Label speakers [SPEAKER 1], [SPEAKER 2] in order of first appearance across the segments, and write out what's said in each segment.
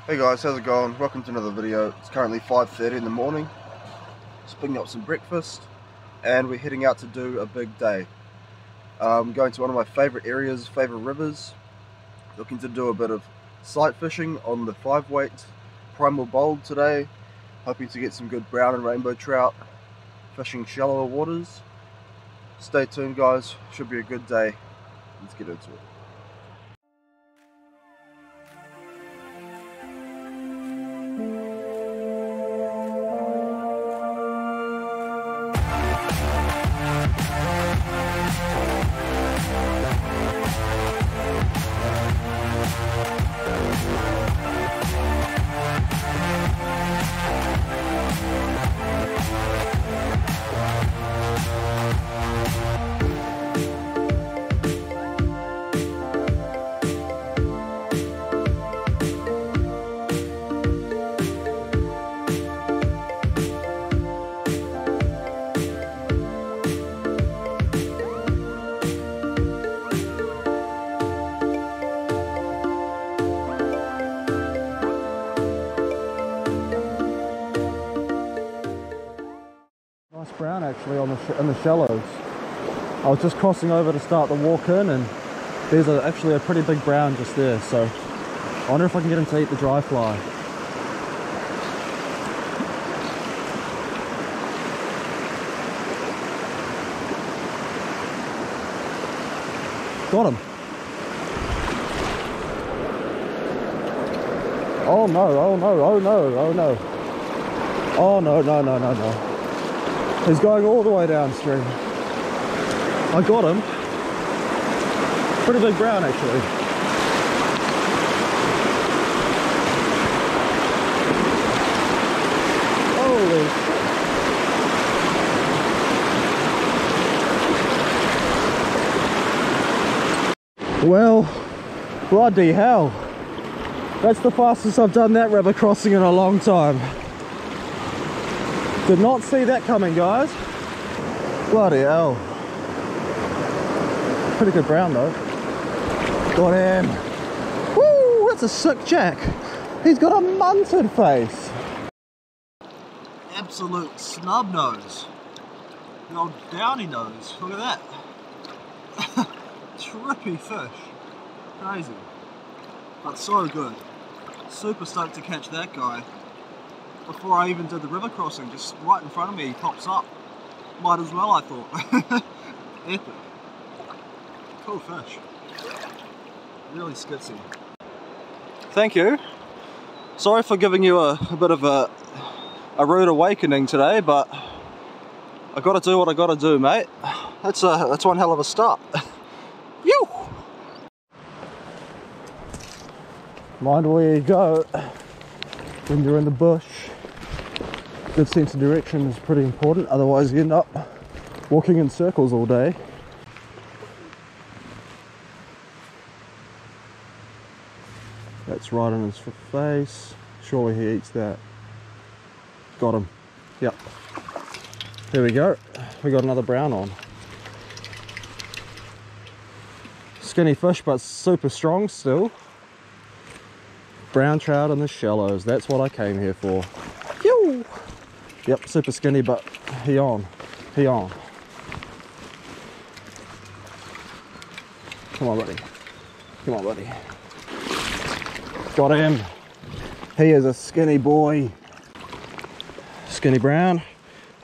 [SPEAKER 1] Hey guys, how's it going? Welcome to another video. It's currently 5:30 in the morning. Just picking up some breakfast and we're heading out to do a big day. Going to one of my favourite areas, favourite rivers. Looking to do a bit of sight fishing on the 5-weight Primal Bold today. Hoping to get some good brown and rainbow trout. Fishing shallower waters. Stay tuned guys, should be a good day. Let's get into it. Nice brown actually on in the shallows. I was just crossing over to start the walk in and there's actually a pretty big brown just there, so I wonder if I can get him to eat the dry fly. Got him. Oh no, oh no, oh no, oh no. Oh no, no, no, no, no. He's going all the way downstream. I got him. Pretty big brown actually. Holy shit. Well, bloody hell. That's the fastest I've done that river crossing in a long time. Did not see that coming, guys. Bloody hell. Pretty good brown though. Got him. Woo, that's a sick jack. He's got a munted face. Absolute snub nose. The old downy nose. Look at that. Trippy fish. Crazy. But so good. Super stoked to catch that guy. Before I even did the river crossing, just right in front of me, he pops up. Might as well, I thought. Epic. Cool fish. Really skitsy. Thank you. Sorry for giving you a bit of a rude awakening today, but I gotta do what I gotta do, mate. That's one hell of a start. Yo! Mind where you go when you're in the bush. Good sense of direction is pretty important, otherwise you end up walking in circles all day. That's right on his face. Surely he eats that. Got him. Yep. There we go. We got another brown on. Skinny fish, but super strong still. Brown trout in the shallows. That's what I came here for. Phew! Yep, super skinny, but he on. He on. Come on, buddy. Come on, buddy. Got him. He is a skinny boy. Skinny brown.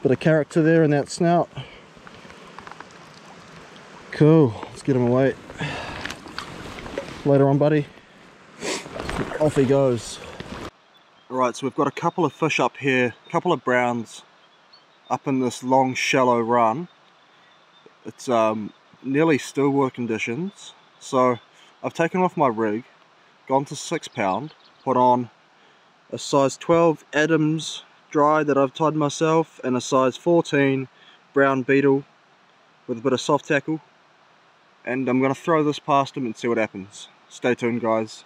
[SPEAKER 1] Bit of character there in that snout. Cool. Let's get him away. Later on, buddy. Off he goes. Alright, so we've got a couple of fish up here, a couple of browns up in this long shallow run. It's nearly still water conditions, so I've taken off my rig, gone to 6 pound, put on a size 12 Adams dry that I've tied myself and a size 14 brown beetle with a bit of soft tackle, and I'm going to throw this past him and see what happens. Stay tuned guys.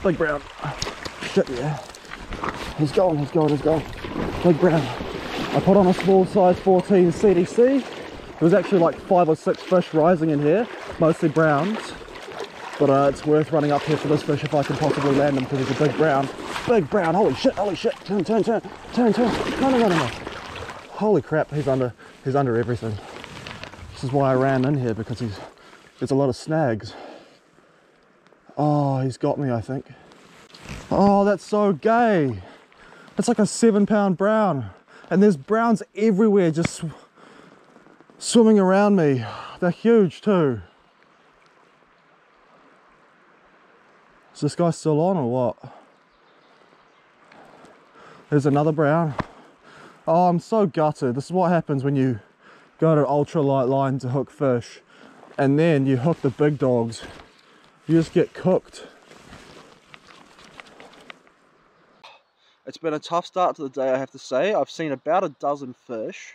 [SPEAKER 1] Big brown. Shit, yeah. He's going. Big brown. I put on a small size 14 CDC. There was actually like 5 or 6 fish rising in here, mostly browns. But it's worth running up here for this fish if I can possibly land him, because he's a big brown. Big brown, holy shit, turn. No. Holy crap, he's under everything. This is why I ran in here, because there's a lot of snags. Oh, he's got me, I think. Oh, that's so gay. It's like a 7-pound brown. And there's browns everywhere just swimming around me. They're huge too. Is this guy still on or what? There's another brown. Oh, I'm so gutted. This is what happens when you go to ultralight line to hook fish and then you hook the big dogs. You just get cooked. It's been a tough start to the day, I have to say. I've seen about a dozen fish.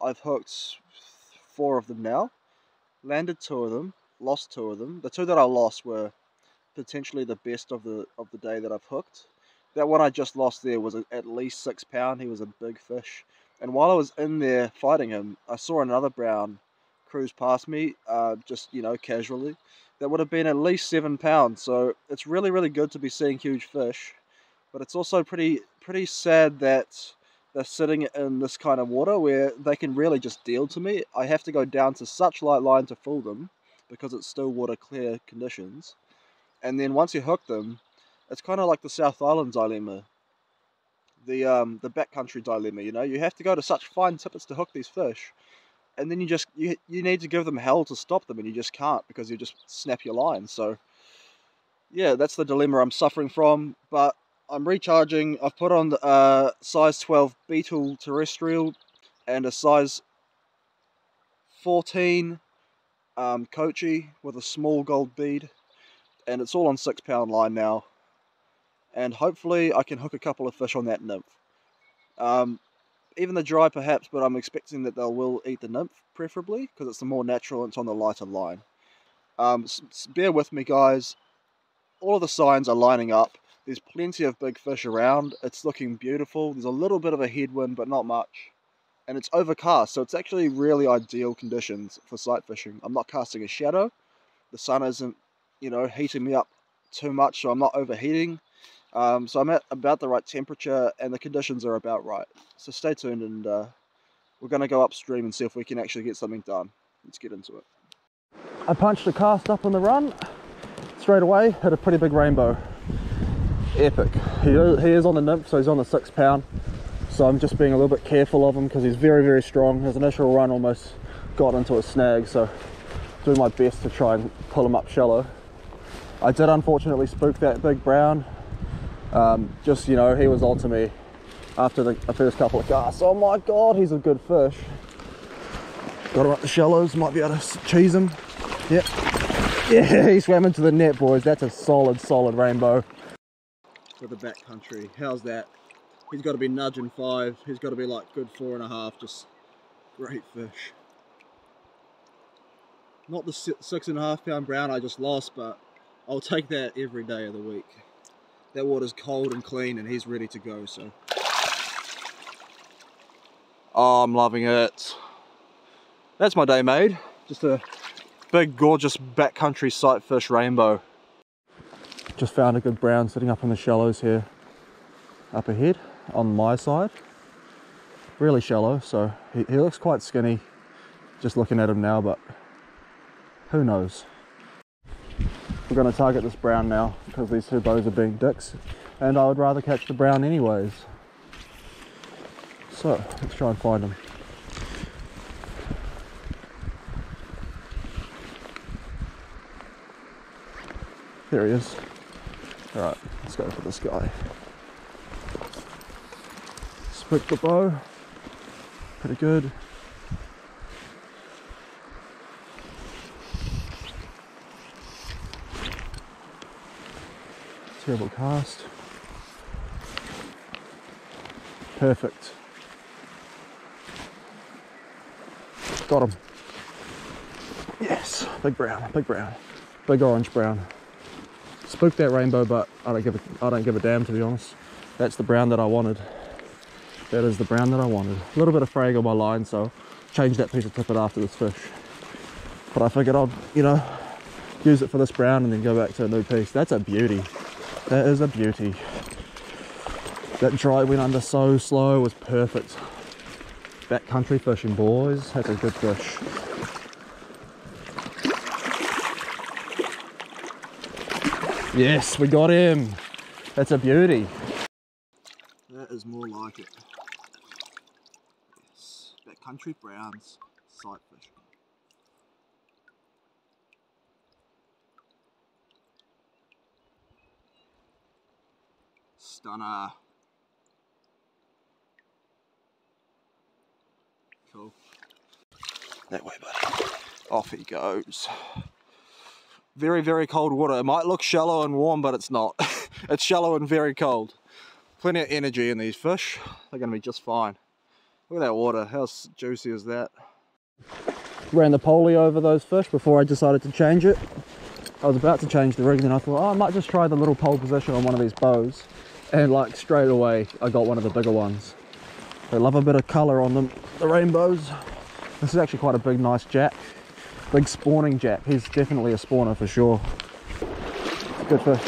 [SPEAKER 1] I've hooked 4 of them now. Landed 2 of them, lost 2 of them. The 2 that I lost were potentially the best of the day that I've hooked. That one I just lost there was at least 6 pound. He was a big fish. And while I was in there fighting him, I saw another brown cruise past me, just, you know, casually. That would have been at least 7 pounds. So it's really, really good to be seeing huge fish. But it's also pretty sad that they're sitting in this kind of water where they can really just deal to me. I have to go down to such light line to fool them because it's still water clear conditions. And then once you hook them, it's kind of like the South Island dilemma, the BackCountry dilemma. You know, you have to go to such fine tippets to hook these fish, and then you need to give them hell to stop them, and you just can't because you just snap your line. So yeah, that's the dilemma I'm suffering from. But I'm recharging. I've put on the size 12 beetle terrestrial and a size 14 coachy with a small gold bead, and it's all on 6 pound line now. And hopefully I can hook a couple of fish on that nymph. Even the dry perhaps, but I'm expecting that they will eat the nymph preferably, because it's the more natural and it's on the lighter line. Bear with me guys, all of the signs are lining up. There's plenty of big fish around, it's looking beautiful. There's a little bit of a headwind, but not much. And it's overcast, so it's actually really ideal conditions for sight fishing. I'm not casting a shadow, the sun isn't, you know, heating me up too much, so I'm not overheating. So I'm at about the right temperature and the conditions are about right. So stay tuned, and we're going to go upstream and see if we can actually get something done. Let's get into it. I punched a cast up on the run. Straight away, hit a pretty big rainbow. Epic. He is on the nymph, so he's on the 6 pound. So I'm just being a little bit careful of him because he's very, very strong. His initial run almost got into a snag, so doing my best to try and pull him up shallow. I did unfortunately spook that big brown. Just, you know, he was on to me after the first couple of casts. Oh my god, he's a good fish. Got him up the shallows, might be able to cheese him. Yep. Yeah, he swam into the net, boys. That's a solid rainbow. For the BackCountry, how's that? He's got to be nudging 5. He's got to be like good 4.5. Just great fish. Not the 6.5 pound brown I just lost, but I'll take that every day of the week. That water's cold and clean and he's ready to go, so. Oh, I'm loving it. That's my day made. Just a big, gorgeous BackCountry sight fish rainbow. Just found a good brown sitting up in the shallows here. Up ahead, on my side. Really shallow, so he looks quite skinny. Just looking at him now, but who knows. We're going to target this brown now because these 2 bows are being dicks and I would rather catch the brown anyways. So let's try and find him. There he is. Alright, let's go for this guy. Spook the bow. Pretty good. Terrible cast. Perfect. Got him. Yes, big brown, big orange brown.
[SPEAKER 2] spooked that rainbow, but I don't give a damn, to be honest. That's the brown that I wanted. That is the brown that I wanted. A little bit of fraying on my line, so change that piece of tippet after this fish. But I figured I'd, you know, use it for this brown and then go back to a new piece. That's a beauty. That is a beauty. That dry went under so slow, was perfect. Backcountry fishing, boys. That's a good fish. Yes, we got him. That's a beauty.
[SPEAKER 1] That is more like it. Yes, backcountry browns, sight fishing. Stunner. Cool. That way, buddy. Off he goes. Very, very cold water. It might look shallow and warm, but it's not. It's shallow and very cold. Plenty of energy in these fish. They're going to be just fine. Look at that water. How juicy is that?
[SPEAKER 2] Ran the pulley over those fish before I decided to change it. I was about to change the rig, and then I thought, oh, I might just try the little pole position on one of these bows. And like straight away, I got one of the bigger ones. They love a bit of colour on them, the rainbows. This is actually quite a big, nice jack. Big spawning jack. He's definitely a spawner for sure. Good fish.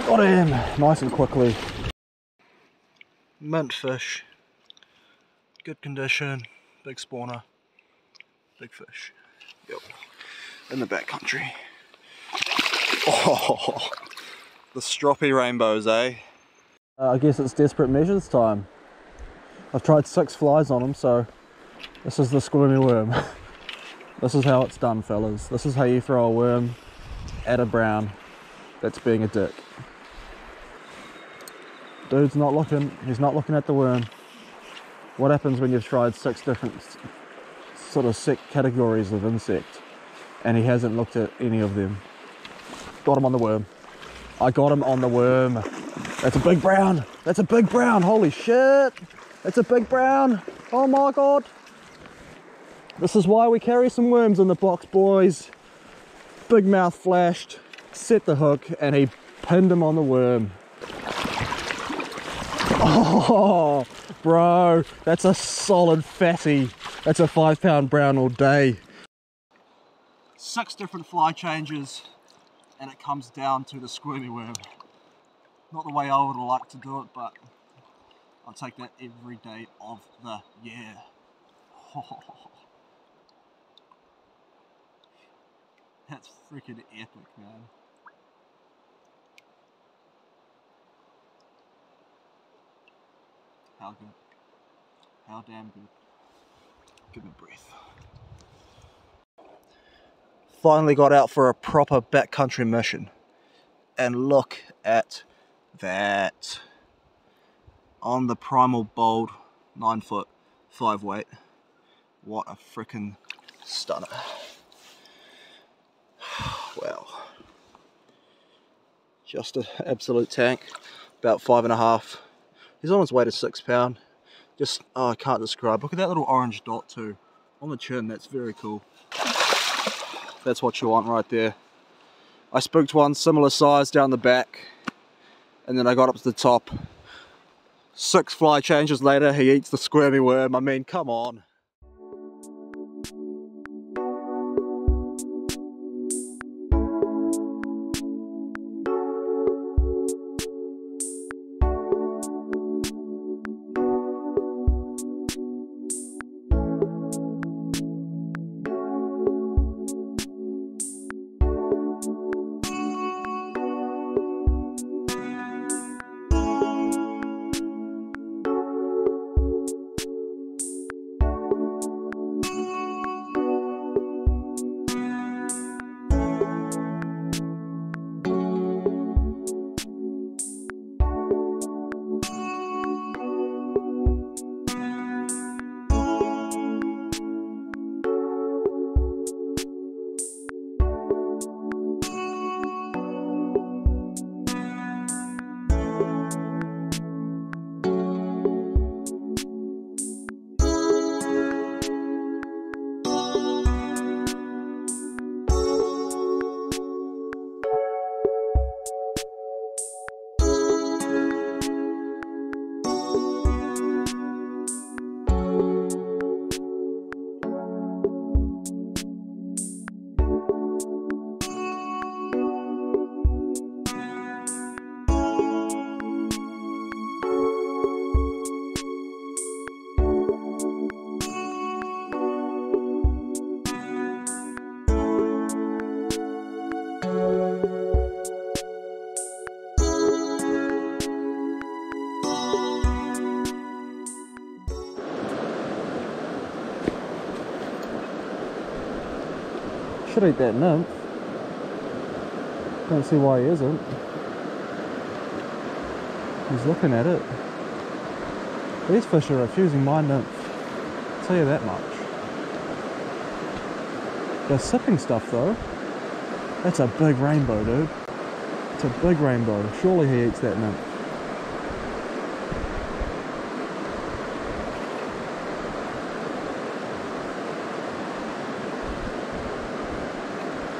[SPEAKER 2] Got him! Nice and quickly.
[SPEAKER 1] Mint fish. Good condition. Big spawner. Big fish. Yep. In the backcountry. Oh, the stroppy rainbows, eh?
[SPEAKER 2] I guess it's desperate measures time. I've tried 6 flies on them, so this is the squirmy worm. This is how it's done, fellas. This is how you throw a worm at a brown that's being a dick. Dude's not looking. He's not looking at the worm. What happens when you've tried 6 different sort of categories of insect and he hasn't looked at any of them? Got him on the worm. I got him on the worm. That's a big brown. That's a big brown. Holy shit. That's a big brown. Oh my god. This is why we carry some worms in the box, boys. Big mouth flashed, set the hook, and he pinned him on the worm. Oh, bro, that's a solid fatty. That's a 5-pound brown all day.
[SPEAKER 1] 6 different fly changes, and it comes down to the squirmy worm. Not the way I would like to do it, but I'll take that every day of the year. That's freaking epic, man. How good. How damn good. Give me breath. Finally got out for a proper backcountry mission. And look at that. On the Primal Bold 9-foot 5 weight. What a freaking stunner. Wow. Just an absolute tank. About 5.5. He's on his way to 6 pound. Just, oh, I can't describe. Look at that little orange dot too. On the chin, that's very cool. That's what you want right there. I spooked one similar size down the back. And then I got up to the top. 6 fly changes later, he eats the squirmy worm. I mean, come on.
[SPEAKER 2] should eat that nymph. Don't see why he isn't. He's looking at it. These fish are refusing my nymph. I'll tell you that much. They're sipping stuff though. That's a big rainbow, dude. It's a big rainbow. Surely he eats that nymph.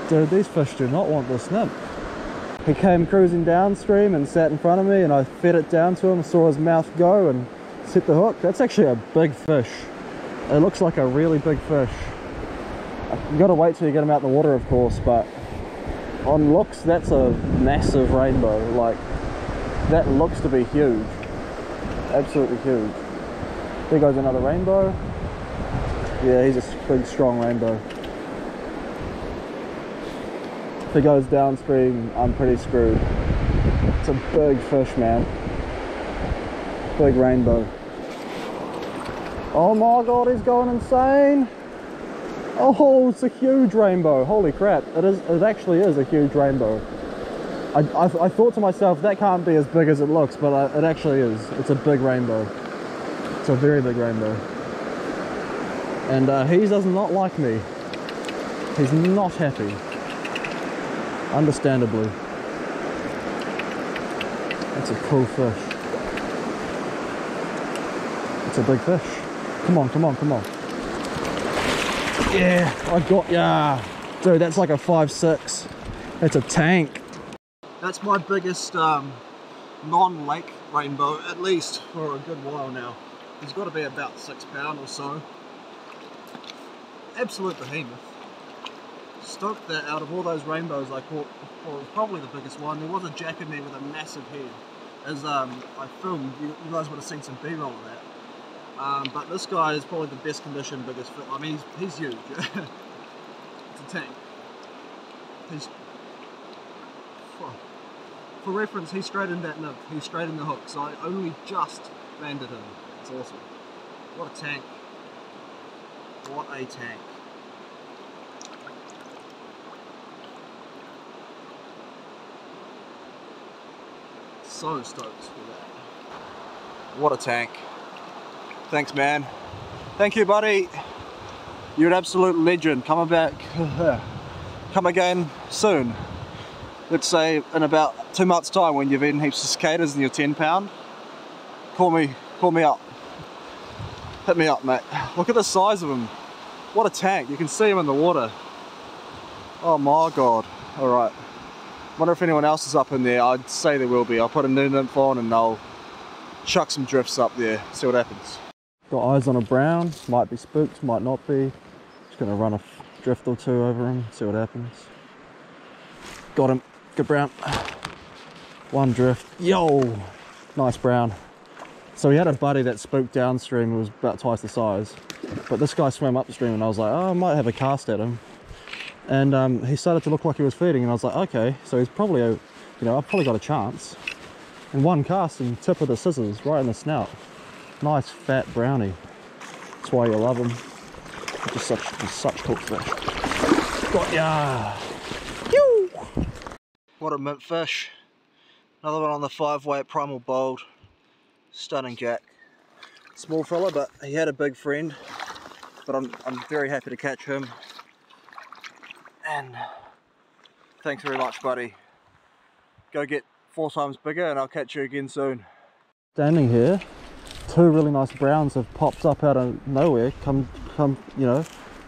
[SPEAKER 2] Dude, these fish do not want this nymph. He came cruising downstream and sat in front of me, and I fed it down to him, saw his mouth go and set the hook. That's actually a big fish. It looks like a really big fish. You've got to wait till you get him out in the water, of course, but on looks, that's a massive rainbow. Like, that looks to be huge. Absolutely huge. There goes another rainbow. Yeah, he's a big, strong rainbow. If it goes downstream, I'm pretty screwed. It's a big fish, man. Big rainbow. Oh my god, he's going insane! Oh, it's a huge rainbow. Holy crap, it actually is a huge rainbow. I thought to myself, that can't be as big as it looks, but it actually is. It's a big rainbow. It's a very big rainbow. And he does not like me. He's not happy. Understandably. That's a cool fish. It's a big fish. Come on, come on, come on. Yeah, I got ya. Dude, that's like a 5'6". That's a tank.
[SPEAKER 1] That's my biggest non-lake rainbow, at least for a good while now. He's got to be about 6 pound or so. Absolute behemoth. Stoked that out of all those rainbows I caught, well, it was probably the biggest one. There was a jack in there with a massive head. As I filmed, you guys would have seen some B-roll of that. But this guy is probably the best conditioned, biggest fish. I mean, he's huge. It's a tank. For reference, he straightened that nymph. He straightened the hook, so I only just landed him. It's awesome. What a tank. What a tank. So stoked with that. What a tank. Thanks, man. Thank you, buddy. You're an absolute legend. Come back. Come again soon. Let's say in about 2 months' time when you've eaten heaps of cicadas and you're 10 pound. Call me up. Hit me up, mate. Look at the size of him. What a tank. You can see him in the water. Oh my god. Alright. Wonder if anyone else is up in there. I'd say there will be. I'll put a new nymph on and I'll chuck some drifts up there. See what happens. Got eyes on a brown. Might be spooked, might not be. Just gonna run a drift or two over him. See what happens. Got him. Good brown. One drift. Yo! Nice brown. So we had a buddy that spooked downstream. It was about twice the size. But this guy swam upstream and I was like, oh, I might have a cast at him. And he started to look like he was feeding and I was like, okay, so he's probably, I've probably got a chance. And one cast and tip of the scissors right in the snout. Nice fat brownie. That's why you love him. Just such cool fish. Got ya! Yoo! What a mint fish. Another one on the 5-weight primal bold. Stunning jack. Small fella, but he had a big friend. But I'm very happy to catch him. And thanks very much, buddy. Go get 4 times bigger and I'll catch you again soon. Standing here, 2 really nice browns have popped up out of nowhere, come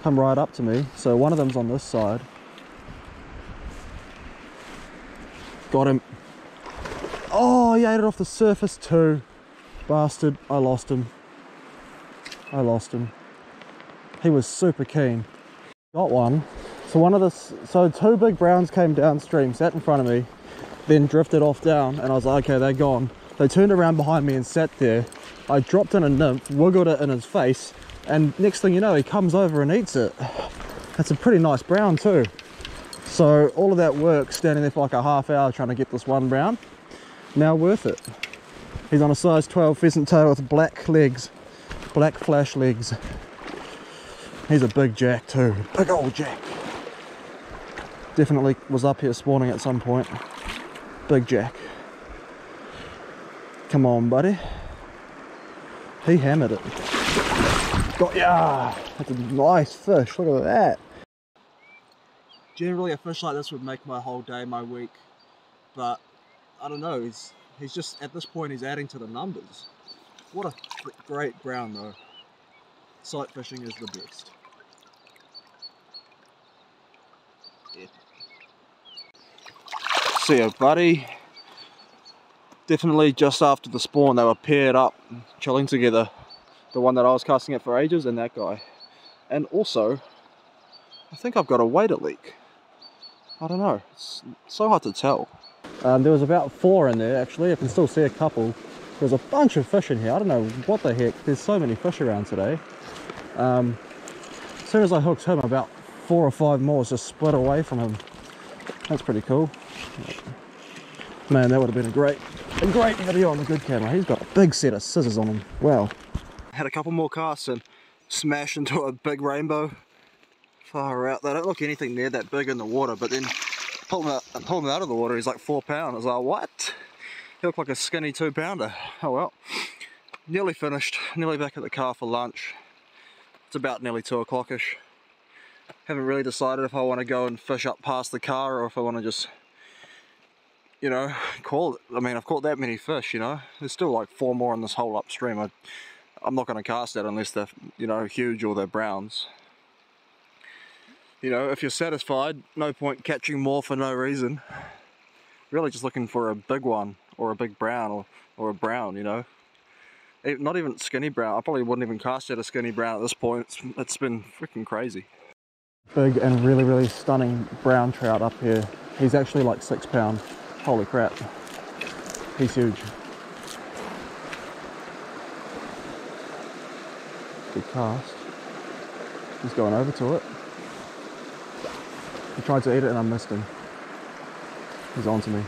[SPEAKER 1] right up to me. So one of them's on this side. Got him. Oh, he ate it off the surface too. Bastard, I lost him. He was super keen. Got one. So 2 big browns came downstream, sat in front of me, then drifted off down, and I was like, okay, they're gone. They turned around behind me and sat there. I dropped in a nymph, wiggled it in his face, and next thing you know, he comes over and eats it. That's a pretty nice brown too. So all of that work, standing there for like a half hour trying to get this one brown, now worth it. He's on a size 12 pheasant tail with black legs, black flash legs. He's a big jack too, big old jack.
[SPEAKER 2] Definitely was up here spawning at some point. Big jack. Come on, buddy. He hammered it. Got ya! That's a nice fish, look at that. Generally a fish like this would make my whole day, my week. But, I don't know, he's just, at this point he's adding to the numbers. What a great brown though. Sight fishing is the best. Yeah. See ya, buddy. Definitely just after the spawn they were paired up, chilling together. The one that I was casting at for ages and that guy. And also, I think I've got a wader leak. I don't know, it's so hard to tell. There was about 4 in there actually, I can still see a couple. There's a bunch of fish in here, I don't know what the heck, there's so many fish around today. As soon as I hooked him, about 4 or 5 more just split away from him. That's pretty cool. Man, that would have been a great video on the good camera. He's got a big set of scissors on him. Wow. Had a couple more casts and smashed into a big rainbow. Far out. They don't look anything near that big in the water, but then pull him out of the water, he's like 4 pounds. I was like, what? He looked like a skinny 2-pounder. Oh well. Nearly finished. Nearly back at the car for lunch. It's about nearly 2 o'clock-ish. Haven't really decided if I want to go and fish up past the car or if I want to just, you know, call it. I mean, I've caught that many fish, you know. There's still like 4 more in this whole upstream. I'm not going to cast that unless they're, you know, huge or they're browns. You know, if you're satisfied, no point catching more for no reason. Really just looking for a big one or a big brown or a brown, you know. Not even skinny brown. I probably wouldn't even cast at a skinny brown at this point. It's been freaking crazy. Big and really stunning brown trout up here. He's actually like 6 pounds. Holy crap. He's huge. Good cast. He's going over to it. He tried to eat it and I missed him. He's on to me.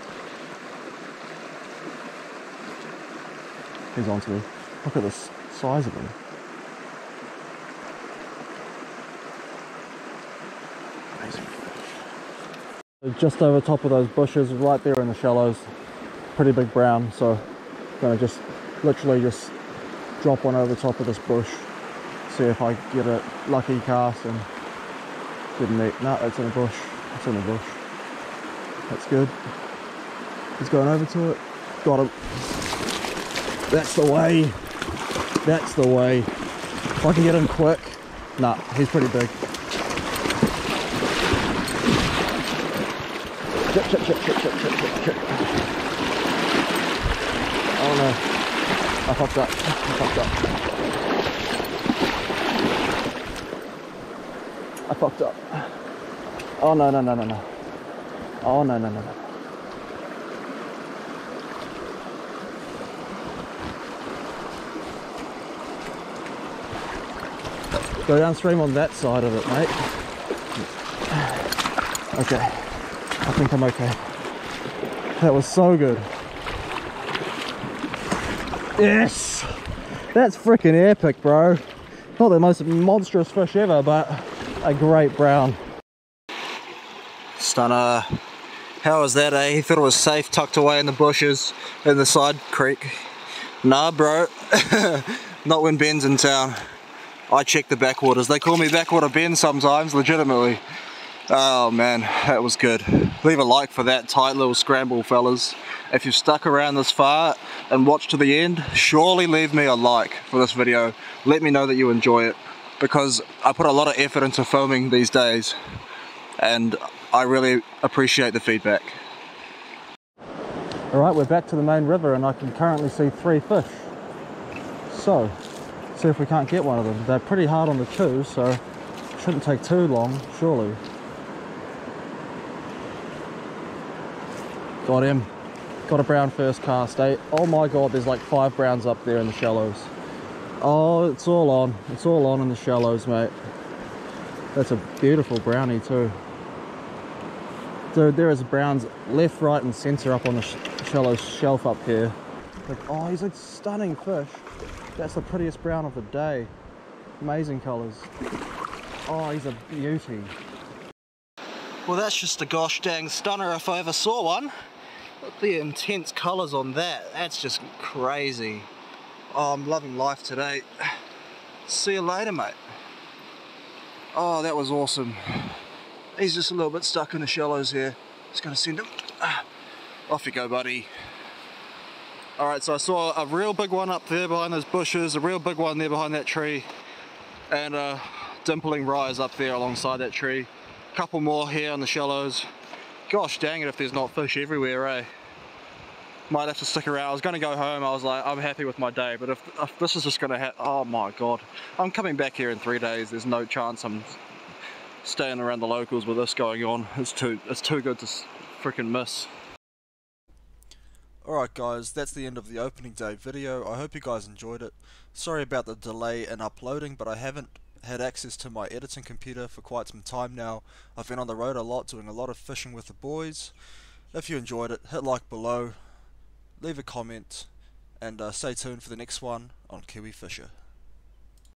[SPEAKER 2] He's on to me. Look at the size of him. Amazing fish. Just over top of those bushes, right there in the shallows. Pretty big brown, so I'm gonna just literally just drop one over top of this bush. See if I get a lucky cast and didn't eat. No, it's in a bush. It's in a bush. That's good. He's going over to it. Got him. That's the way. That's the way. If I can get him quick. Nah, he's pretty big. Chip. Oh no. I fucked up. I fucked up. Oh no. Oh no. Go downstream on that side of it, mate. Okay. I think I'm okay. That was so good. Yes! That's freaking epic, bro. Not the most monstrous fish ever, but a great brown. Stunner. How was that, eh? He thought it was safe tucked away in the bushes in the side creek. Nah, bro. Not when Ben's in town. I check the backwaters. They call me Backwater Ben sometimes, legitimately. Oh man, that was good. Leave a like for that tight little scramble, fellas. If you've stuck around this far and watched to the end, surely leave me a like for this video. Let me know that you enjoy it, because I put a lot of effort into filming these days and I really appreciate the feedback. Alright, we're back to the main river and I can currently see 3 fish. So, see if we can't get one of them. They're pretty hard on the chew, so it shouldn't take too long, surely. Got him. Got a brown first cast, eh? Oh my god, there's like 5 browns up there in the shallows. Oh, it's all on. It's all on in the shallows, mate. That's a beautiful brownie too. Dude, there is browns left, right and centre up on the shallow shelf up here. Like, oh, he's a stunning fish. That's the prettiest brown of the day. Amazing colours. Oh, he's a beauty.
[SPEAKER 1] Well, that's just a gosh dang stunner if I ever saw one. Look at the intense colours on that. That's just crazy. Oh, I'm loving life today. See you later, mate. Oh, that was awesome. He's just a little bit stuck in the shallows here. Just gonna send him. Off you go, buddy. Alright, so I saw a real big one up there behind those bushes, a real big one there behind that tree, and a dimpling rise up there alongside that tree. A couple more here in the shallows. Gosh dang it if there's not fish everywhere, eh? Might have to stick around. I was going to go home. I was like, I'm happy with my day, but if this is just going to happen, oh my god. I'm coming back here in 3 days. There's no chance I'm staying around the locals with this going on. It's too good to freaking miss. Alright guys, that's the end of the opening day video. I hope you guys enjoyed it. Sorry about the delay in uploading, but I haven't had access to my editing computer for quite some time now. I've been on the road a lot, doing a lot of fishing with the boys. If you enjoyed it, hit like below, leave a comment, and stay tuned for the next one on Kiwi Fisher.